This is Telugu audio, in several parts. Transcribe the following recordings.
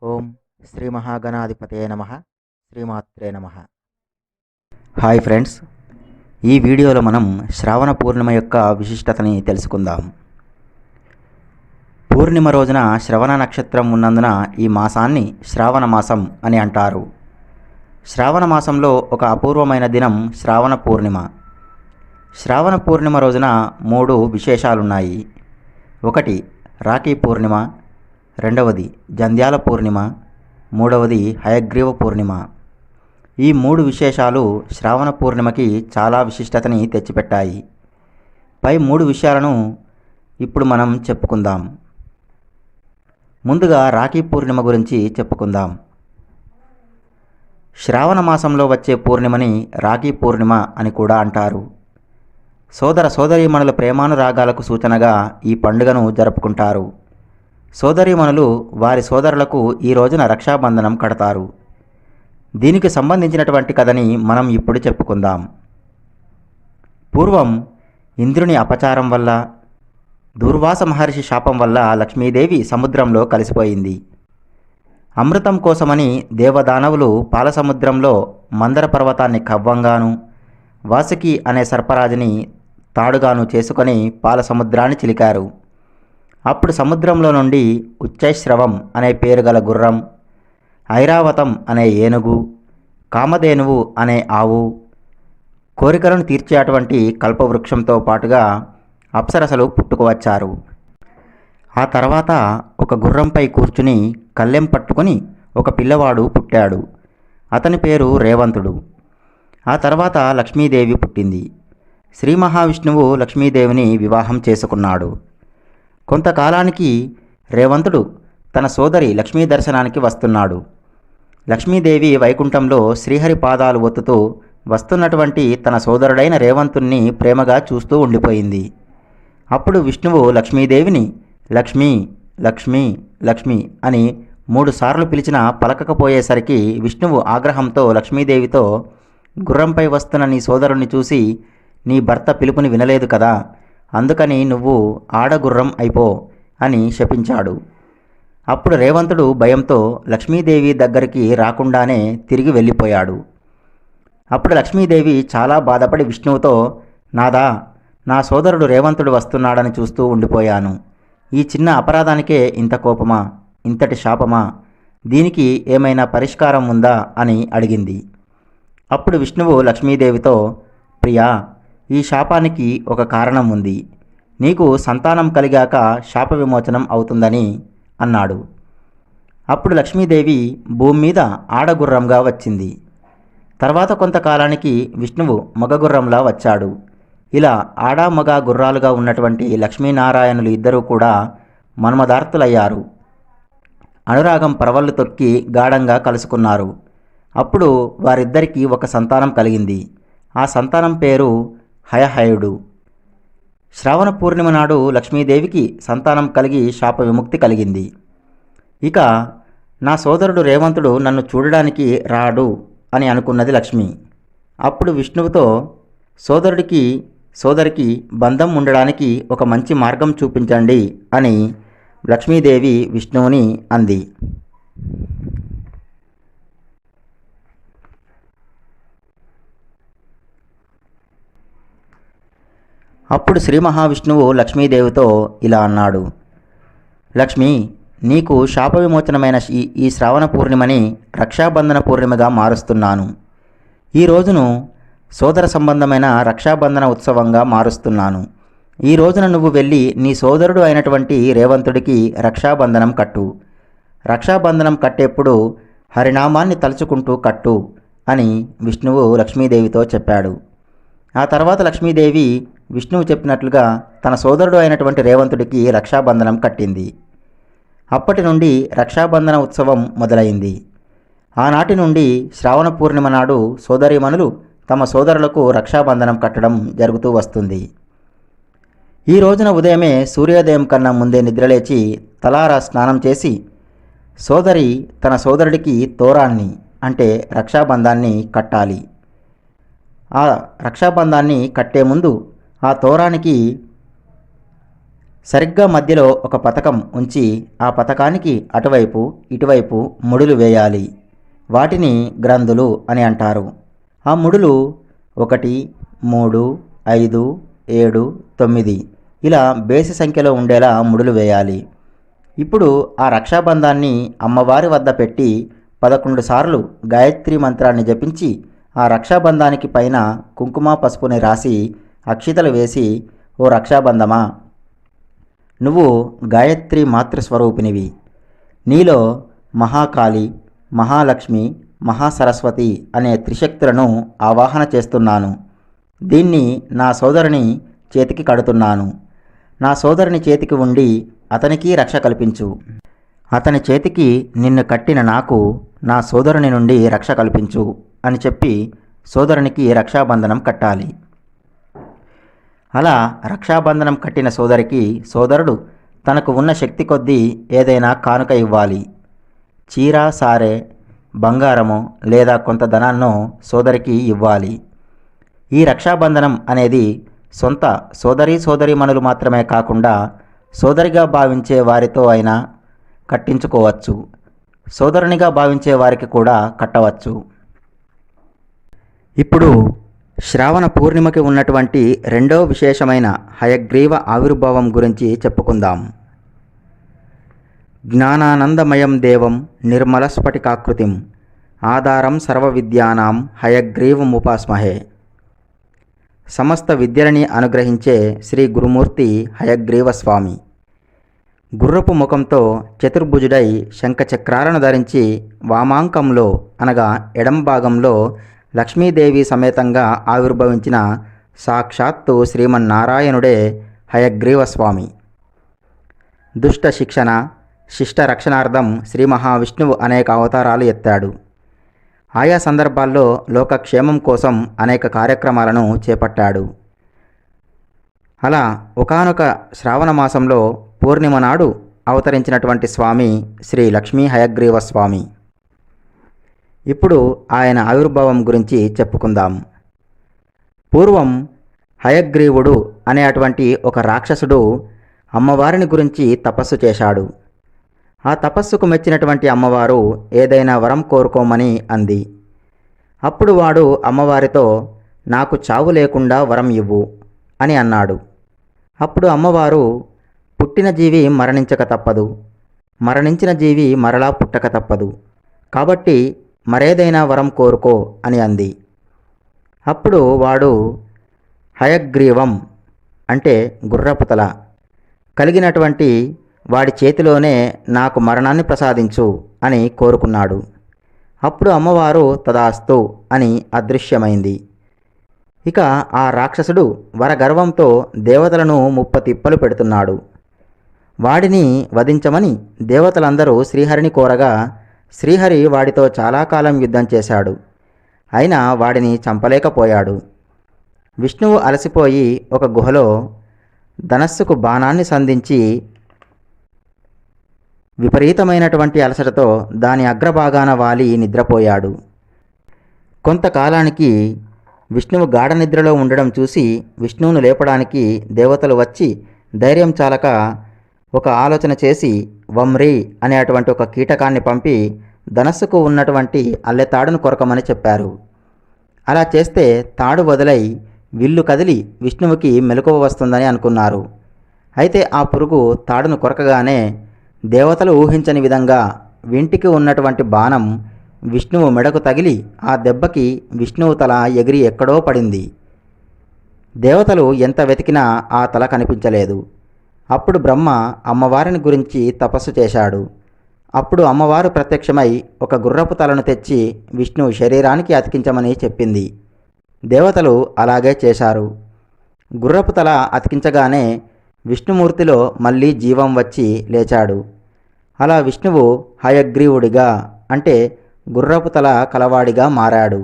ఓం శ్రీ మహాగణాధిపతయే నమః. శ్రీమాత్రే నమః. హాయ్ ఫ్రెండ్స్, ఈ వీడియోలో మనం శ్రావణ పూర్ణిమ యొక్క విశిష్టతని తెలుసుకుందాం. పూర్ణిమ రోజున శ్రవణ నక్షత్రం ఉన్నందున ఈ మాసాన్ని శ్రావణ మాసం అని అంటారు. శ్రావణ మాసంలో ఒక అపూర్వమైన దినం శ్రావణ పూర్ణిమ. శ్రావణ పూర్ణిమ రోజున 3 విశేషాలున్నాయి. ఒకటి రాఖీ పూర్ణిమ, రెండవది జంధ్యాల పూర్ణిమ, మూడవది హయగ్రీవ పూర్ణిమ. ఈ 3 విశేషాలు శ్రావణ పూర్ణిమకి చాలా విశిష్టతని తెచ్చిపెట్టాయి. పై 3 విషయాలను ఇప్పుడు మనం చెప్పుకుందాం. ముందుగా రాఖీ పూర్ణిమ గురించి చెప్పుకుందాం. శ్రావణ మాసంలో వచ్చే పూర్ణిమని రాఖీ పూర్ణిమ అని కూడా అంటారు. సోదర సోదరీమణుల ప్రేమానురాగాలకు సూచనగా ఈ పండుగను జరుపుకుంటారు. సోదరీమణులు వారి సోదరులకు ఈ రోజున రక్షాబంధనం కడతారు. దీనికి సంబంధించినటువంటి కథని మనం ఇప్పుడు చెప్పుకుందాం. పూర్వం ఇంద్రుని అపచారం వల్ల, దూర్వాస మహర్షి శాపం వల్ల లక్ష్మీదేవి సముద్రంలో కలిసిపోయింది. అమృతం కోసమని దేవదానవులు పాలసముద్రంలో మందర పర్వతాన్ని కవ్వంగాను, వాసుకి అనే సర్పరాజుని తాడుగాను చేసుకొని పాలసముద్రాన్ని చిలికారు. అప్పుడు సముద్రంలో నుండి ఉచ్చైశ్రవం అనే పేరు గల గుర్రం, ఐరావతం అనే ఏనుగు, కామధేనువు అనే ఆవు, కోరికలను తీర్చేటువంటి కల్పవృక్షంతో పాటుగా అప్సరసలు పుట్టుకువచ్చారు. ఆ తర్వాత ఒక గుర్రంపై కూర్చుని కళ్ళెం పట్టుకుని ఒక పిల్లవాడు పుట్టాడు. అతని పేరు రేవంతుడు. ఆ తర్వాత లక్ష్మీదేవి పుట్టింది. శ్రీ మహావిష్ణువు లక్ష్మీదేవిని వివాహం చేసుకున్నాడు. కొంతకాలానికి రేవంతుడు తన సోదరి లక్ష్మీ దర్శనానికి వస్తున్నాడు. లక్ష్మీదేవి వైకుంఠంలో శ్రీహరి పాదాలు ఒత్తుతూ వస్తున్నటువంటి తన సోదరుడైన రేవంతుణ్ణి ప్రేమగా చూస్తూ ఉండిపోయింది. అప్పుడు విష్ణువు లక్ష్మీదేవిని లక్ష్మీ లక్ష్మీ లక్ష్మి అని 3 సార్లు పిలిచినా పలకకపోయేసరికి విష్ణువు ఆగ్రహంతో లక్ష్మీదేవితో, గుర్రంపై వస్తున్న నీ సోదరుణ్ణి చూసి నీ భర్త పిలుపుని వినలేదు కదా, అందుకని నువ్వు ఆడగుర్రం అయిపో అని శపించాడు. అప్పుడు రేవంతుడు భయంతో లక్ష్మీదేవి దగ్గరికి రాకుండానే తిరిగి వెళ్ళిపోయాడు. అప్పుడు లక్ష్మీదేవి చాలా బాధపడి విష్ణువుతో, నాదా, నా సోదరుడు రేవంతుడు వస్తున్నాడని చూస్తూ ఉండిపోయాను. ఈ చిన్న అపరాధానికే ఇంత కోపమా, ఇంతటి శాపమా? దీనికి ఏమైనా పరిష్కారం ఉందా అని అడిగింది. అప్పుడు విష్ణువు లక్ష్మీదేవితో, ప్రియా, ఈ శాపానికి ఒక కారణం ఉంది. నీకు సంతానం కలిగాక శాప విమోచనం అవుతుందని అన్నాడు. అప్పుడు లక్ష్మీదేవి భూమి మీద ఆడగుర్రంగా వచ్చింది. తర్వాత కొంతకాలానికి విష్ణువు మగగుర్రంలా వచ్చాడు. ఇలా ఆడా మగ గుర్రాలుగా ఉన్నటువంటి లక్ష్మీనారాయణులు ఇద్దరూ కూడా మన్మదార్తులయ్యారు. అనురాగం పరవళ్ళు తొక్కి గాఢంగా కలుసుకున్నారు. అప్పుడు వారిద్దరికీ ఒక సంతానం కలిగింది. ఆ సంతానం పేరు హయహయుడు. శ్రావణ పూర్ణిమ నాడు లక్ష్మీదేవికి సంతానం కలిగి శాప విముక్తి కలిగింది. ఇక నా సోదరుడు రేవంతుడు నన్ను చూడడానికి రాడు అని అనుకున్నది లక్ష్మి. అప్పుడు విష్ణువుతో, సోదరికి బంధం ఉండడానికి ఒక మంచి మార్గం చూపించండి అని లక్ష్మీదేవి విష్ణువుని అంది. అప్పుడు శ్రీ మహావిష్ణువు లక్ష్మీదేవితో ఇలా అన్నాడు, లక్ష్మి, నీకు శాప విమోచనమైన ఈ శ్రావణ పూర్ణిమని రక్షాబంధన పూర్ణిమగా మారుస్తున్నాను. ఈ రోజును సోదర సంబంధమైన రక్షాబంధన ఉత్సవంగా మారుస్తున్నాను. ఈ రోజున నువ్వు వెళ్ళి నీ సోదరుడు అయినటువంటి రేవంతుడికి రక్షాబంధనం కట్టు. రక్షాబంధనం కట్టేప్పుడు హరినామాన్ని తలుచుకుంటూ కట్టు అని విష్ణువు లక్ష్మీదేవితో చెప్పాడు. ఆ తర్వాత లక్ష్మీదేవి విష్ణువు చెప్పినట్లుగా తన సోదరుడు అయినటువంటి రేవంతుడికి రక్షాబంధనం కట్టింది. అప్పటి నుండి రక్షాబంధన ఉత్సవం మొదలైంది. ఆనాటి నుండి శ్రావణ పూర్ణిమ నాడు సోదరీమణులు తమ సోదరులకు రక్షాబంధనం కట్టడం జరుగుతూ వస్తుంది. ఈ రోజున ఉదయమే సూర్యోదయం కన్నా ముందే నిద్రలేచి తలారా స్నానం చేసి సోదరి తన సోదరుడికి తోరాన్ని అంటే రక్షాబంధాన్ని కట్టాలి. ఆ రక్షాబంధాన్ని కట్టే ముందు ఆ తోరానికి సరిగ్గా మధ్యలో ఒక పతకం ఉంచి ఆ పతకానికి అటువైపు ఇటువైపు ముడులు వేయాలి. వాటిని గ్రంథులు అని అంటారు. ఆ ముడులు 1, 3, 5, 7, 9 ఇలా బేసి సంఖ్యలో ఉండేలా ముడులు వేయాలి. ఇప్పుడు ఆ రక్షాబంధాన్ని అమ్మవారి వద్ద పెట్టి 11 సార్లు గాయత్రి మంత్రాన్ని జపించి ఆ రక్షాబంధానికి పైన కుంకుమ పసుపుని రాసి అక్షితలు వేసి, ఓ రక్షాబంధమా, నువ్వు గాయత్రి మాతృస్వరూపినివి. నీలో మహాకాళి, మహాలక్ష్మి, మహాసరస్వతి అనే త్రిశక్తులను ఆవాహన చేస్తున్నాను. దీన్ని నా సోదరుని చేతికి కడుతున్నాను. నా సోదరుని చేతికి ఉండి అతనికి రక్ష కల్పించు. అతని చేతికి నిన్ను కట్టిన నాకు నా సోదరుని నుండి రక్ష కల్పించు అని చెప్పి సోదరునికి రక్షాబంధనం కట్టాలి. అలా రక్షాబంధనం కట్టిన సోదరికి సోదరుడు తనకు ఉన్న శక్తి కొద్దీ ఏదైనా కానుక ఇవ్వాలి. చీర, సారె, బంగారమో లేదా కొంత ధనాన్నో సోదరికి ఇవ్వాలి. ఈ రక్షాబంధనం అనేది సొంత సోదరీమణులు మాత్రమే కాకుండా సోదరిగా భావించే వారితో అయినా కట్టించుకోవచ్చు. సోదరునిగా భావించే వారికి కూడా కట్టవచ్చు. ఇప్పుడు శ్రావణ పూర్ణిమకి ఉన్నటువంటి రెండో విశేషమైన హయగ్రీవ ఆవిర్భావం గురించి చెప్పుకుందాం. జ్ఞానానందమయం దేవం నిర్మలస్ఫటికాకృతిం ఆధారం సర్వవిద్యానాం హయగ్రీవముపాస్మహే. సమస్త విద్యలని అనుగ్రహించే శ్రీ గురుమూర్తి హయగ్రీవ స్వామి గుర్రపు ముఖంతో చతుర్భుజుడై శంఖచక్రాలను ధరించి వామాంకంలో అనగా ఎడం భాగంలో లక్ష్మీదేవి సమేతంగా ఆవిర్భవించిన సాక్షాత్తు శ్రీమన్నారాయణుడే హయగ్రీవ స్వామి. దుష్ట శిక్షణ, శిష్ట రక్షణార్థం శ్రీ మహావిష్ణువు అనేక అవతారాలు ఎత్తాడు. ఆయా సందర్భాల్లో లోకక్షేమం కోసం అనేక కార్యక్రమాలను చేపట్టాడు. అలా ఒకానొక శ్రావణ మాసంలో పూర్ణిమ నాడు అవతరించినటువంటి స్వామి శ్రీ లక్ష్మీ హయగ్రీవ స్వామి. ఇప్పుడు ఆయన ఆవిర్భావం గురించి చెప్పుకుందాం. పూర్వం హయగ్రీవుడు అనే అటువంటి ఒక రాక్షసుడు అమ్మవారిని గురించి తపస్సు చేశాడు. ఆ తపస్సుకు మెచ్చినటువంటి అమ్మవారు ఏదైనా వరం కోరుకోమని అంది. అప్పుడు వాడు అమ్మవారితో, నాకు చావు లేకుండా వరం ఇవ్వు అని అన్నాడు. అప్పుడు అమ్మవారు, పుట్టిన జీవి మరణించక తప్పదు, మరణించిన జీవి మరలా పుట్టక తప్పదు, కాబట్టి మరేదైనా వరం కోరుకో అని అంది. అప్పుడు వాడు హయగ్రీవం అంటే గుర్రపుతల కలిగినటువంటి వాడి చేతిలోనే నాకు మరణాన్ని ప్రసాదించు అని కోరుకున్నాడు. అప్పుడు అమ్మవారు తదాస్తు అని అదృశ్యమైంది. ఇక ఆ రాక్షసుడు వరగర్వంతో దేవతలను ముప్పతిప్పలు పెడుతున్నాడు. వాడిని వధించమని దేవతలందరూ శ్రీహరిని కోరగా శ్రీహరి వాడితో చాలా కాలం యుద్ధం చేశాడు. అయినా వాడిని చంపలేకపోయాడు. విష్ణువు అలసిపోయి ఒక గుహలో ధనస్సుకు బాణాన్ని సంధించి విపరీతమైనటువంటి అలసటతో దాని అగ్రభాగాన వాలి నిద్రపోయాడు. కొంతకాలానికి విష్ణువు గాఢ నిద్రలో ఉండడం చూసి విష్ణువును లేపడానికి దేవతలు వచ్చి ధైర్యం చాలక ఒక ఆలోచన చేసి వమ్రీ అనే అటువంటి ఒక కీటకాన్ని పంపి ధనస్సుకు ఉన్నటువంటి అల్లెతాడును కొరకమని చెప్పారు. అలా చేస్తే తాడు వదిలై విల్లు కదిలి విష్ణువుకి మెలకువ వస్తుందని అనుకున్నారు. అయితే ఆ పురుగు తాడును కొరకగానే దేవతలు ఊహించని విధంగా వింటికి ఉన్నటువంటి బాణం విష్ణువు మెడకు తగిలి ఆ దెబ్బకి విష్ణువు తల ఎగిరి ఎక్కడో పడింది. దేవతలు ఎంత వెతికినా ఆ తల కనిపించలేదు. అప్పుడు బ్రహ్మ అమ్మవారిని గురించి తపస్సు చేశాడు. అప్పుడు అమ్మవారు ప్రత్యక్షమై ఒక గుర్రపు తలను తెచ్చి విష్ణువు శరీరానికి అతికించమని చెప్పింది. దేవతలు అలాగే చేశారు. గుర్రపు తల అతికించగానే విష్ణుమూర్తిలో మళ్ళీ జీవం వచ్చి లేచాడు. అలా విష్ణువు హయగ్రీవుడిగా అంటే గుర్రపు తల కలవాడిగా మారాడు.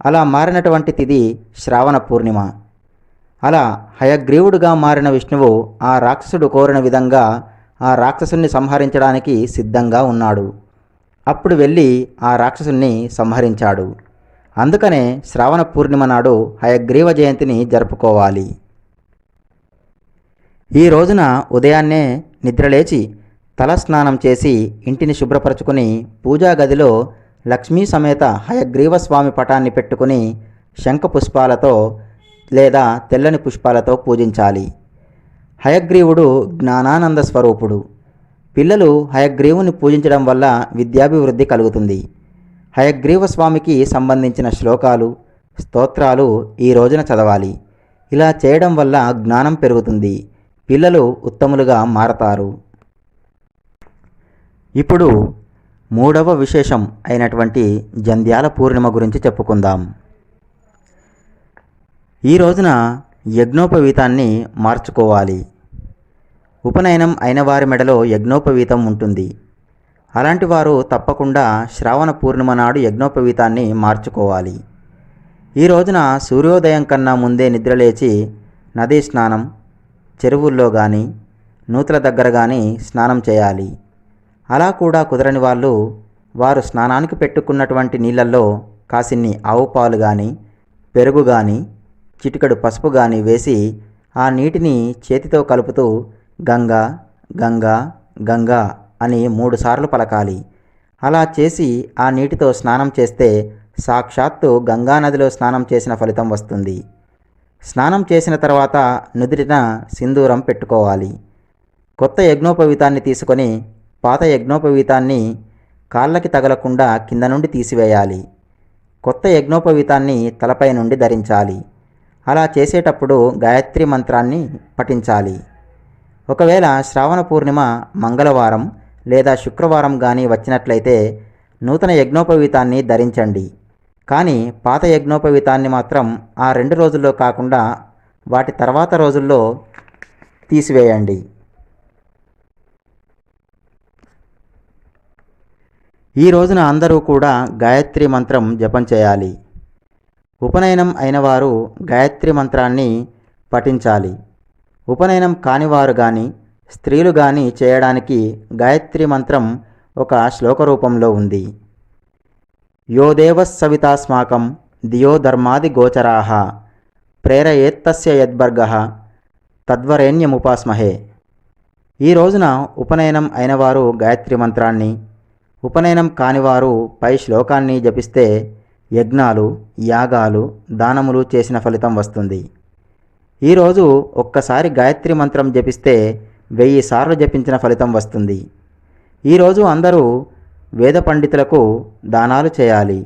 అలా మారినటువంటి తిథి శ్రావణ పూర్ణిమ. అలా హయగ్రీవుడిగా మారిన విష్ణువు ఆ రాక్షసుడు కోరిన విధంగా ఆ రాక్షసుని సంహరించడానికి సిద్ధంగా ఉన్నాడు. అప్పుడు వెళ్ళి ఆ రాక్షసుని సంహరించాడు. అందుకనే శ్రావణ పూర్ణిమ నాడు హయగ్రీవ జయంతిని జరుపుకోవాలి. ఈ రోజున ఉదయాన్నే నిద్రలేచి తలస్నానం చేసి ఇంటిని శుభ్రపరచుకుని పూజా గదిలో లక్ష్మీ సమేత హయగ్రీవ స్వామి పటాన్ని పెట్టుకుని శంఖ పుష్పాలతో లేదా తెల్లని పుష్పాలతో పూజించాలి. హయగ్రీవుడు జ్ఞానానంద స్వరూపుడు. పిల్లలు హయగ్రీవుని పూజించడం వల్ల విద్యాభివృద్ధి కలుగుతుంది. హయగ్రీవ స్వామికి సంబంధించిన శ్లోకాలు, స్తోత్రాలు ఈ రోజున చదవాలి. ఇలా చేయడం వల్ల జ్ఞానం పెరుగుతుంది. పిల్లలు ఉత్తములుగా మారతారు. ఇప్పుడు మూడవ విశేషం అయినటువంటి జంధ్యాల పూర్ణిమ గురించి చెప్పుకుందాం. ఈ రోజున యజ్ఞోపవీతాన్ని మార్చుకోవాలి. ఉపనయనం అయిన వారి మెడలో యజ్ఞోపవీతం ఉంటుంది. అలాంటి వారు తప్పకుండా శ్రావణ పూర్ణిమ నాడు యజ్ఞోపవీతాన్ని మార్చుకోవాలి. ఈ రోజున సూర్యోదయం కన్నా ముందే నిద్రలేచి నదీ స్నానం, చెరువుల్లో కానీ నూతుల దగ్గర కానీ స్నానం చేయాలి. అలా కూడా కుదరని వాళ్ళు వారు స్నానానికి పెట్టుకున్నటువంటి నీళ్ళల్లో కాసిన్ని ఆవు పాలు కానీ, పెరుగు కానీ, చిటికెడు పసుపు కానీ వేసి ఆ నీటిని చేతితో కలుపుతూ గంగా గంగా గంగా అని 3 సార్లు పలకాలి. అలా చేసి ఆ నీటితో స్నానం చేస్తే సాక్షాత్తు గంగానదిలో స్నానం చేసిన ఫలితం వస్తుంది. స్నానం చేసిన తర్వాత నుదుటిన సింధూరం పెట్టుకోవాలి. కొత్త యజ్ఞోపవీతాన్ని తీసుకొని పాత యజ్ఞోపవీతాన్ని కాళ్ళకి తగలకుండా కింద నుండి తీసివేయాలి. కొత్త యజ్ఞోపవీతాన్ని తలపై నుండి ధరించాలి. అలా చేసేటప్పుడు గాయత్రి మంత్రాన్ని పఠించాలి. ఒకవేళ శ్రావణ పూర్ణిమ మంగళవారం లేదా శుక్రవారం కానీ వచ్చినట్లయితే నూతన యజ్ఞోపవీతాన్ని ధరించండి. కానీ పాత యజ్ఞోపవీతాన్ని మాత్రం ఆ 2 రోజుల్లో కాకుండా వాటి తర్వాత రోజుల్లో తీసివేయండి. ఈ రోజున అందరూ కూడా గాయత్రి మంత్రం జపం చేయాలి. ఉపనయనం అయిన వారు గాయత్రి మంత్రాన్ని పఠించాలి. ఉపనయనం కానివారు కానీ స్త్రీలు కానీ చేయడానికి గాయత్రి మంత్రం ఒక శ్లోక రూపంలో ఉంది. యో దేవస్సవితాస్మాకం దియో ధర్మాది గోచరాః ప్రేరయేత్తస్య యద్భర్గః తద్వరేణ్యముపాస్మహే. ఈ రోజున ఉపనయనం అయినవారు గాయత్రి మంత్రాన్ని, ఉపనయనం కానివారు పై శ్లోకాన్ని జపిస్తే యజ్ఞాలు, యాగాలు, దానములు చేసిన ఫలితం వస్తుంది. ఈరోజు ఒక్కసారి గాయత్రి మంత్రం జపిస్తే 1000 సార్లు జపించిన ఫలితం వస్తుంది. ఈరోజు అందరూ వేద పండితులకు దానాలు చేయాలి.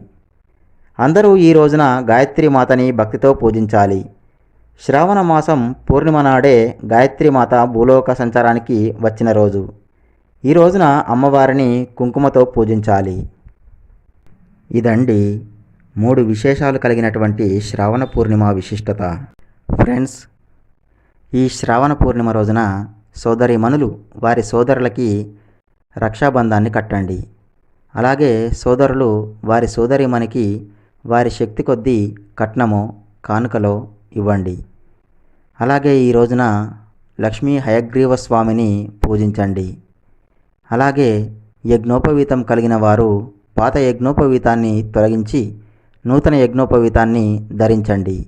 అందరూ ఈ రోజున గాయత్రి మాతని భక్తితో పూజించాలి. శ్రావణ మాసం పూర్ణిమ నాడే గాయత్రి మాత భూలోక సంచారానికి వచ్చిన రోజు. ఈ రోజున అమ్మవారిని కుంకుమతో పూజించాలి. ఇదండి 3 విశేషాలు కలిగినటువంటి శ్రావణ పూర్ణిమ విశిష్టత. ఫ్రెండ్స్, ఈ శ్రావణ పూర్ణిమ రోజున సోదరీమణులు వారి సోదరులకి రక్షాబంధాన్ని కట్టండి. అలాగే సోదరులు వారి సోదరీమణికి వారి శక్తి కొద్దీ కట్నమో కానుకలో ఇవ్వండి. అలాగే ఈ రోజున లక్ష్మీ హయగ్రీవ స్వామిని పూజించండి. అలాగే యజ్ఞోపవీతం కలిగిన వారు పాత యజ్ఞోపవీతాన్ని తొలగించి నూతన యజ్ఞోపవీతాన్ని ధరించండి.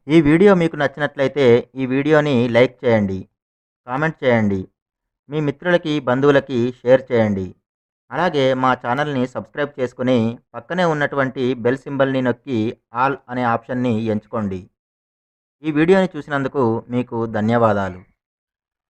ఈ వీడియో మీకు నచ్చినట్లయితే ఈ వీడియోని లైక్ చేయండి, కామెంట్ చేయండి, మీ మిత్రులకి బంధువులకి షేర్ చేయండి. అలాగే మా ఛానల్ని సబ్స్క్రైబ్ చేసుకుని పక్కనే ఉన్నటువంటి బెల్ సింబల్ని నొక్కి ఆల్ అనే ఆప్షన్ని ఎంచుకోండి. ఈ వీడియోని చూసినందుకు మీకు ధన్యవాదాలు.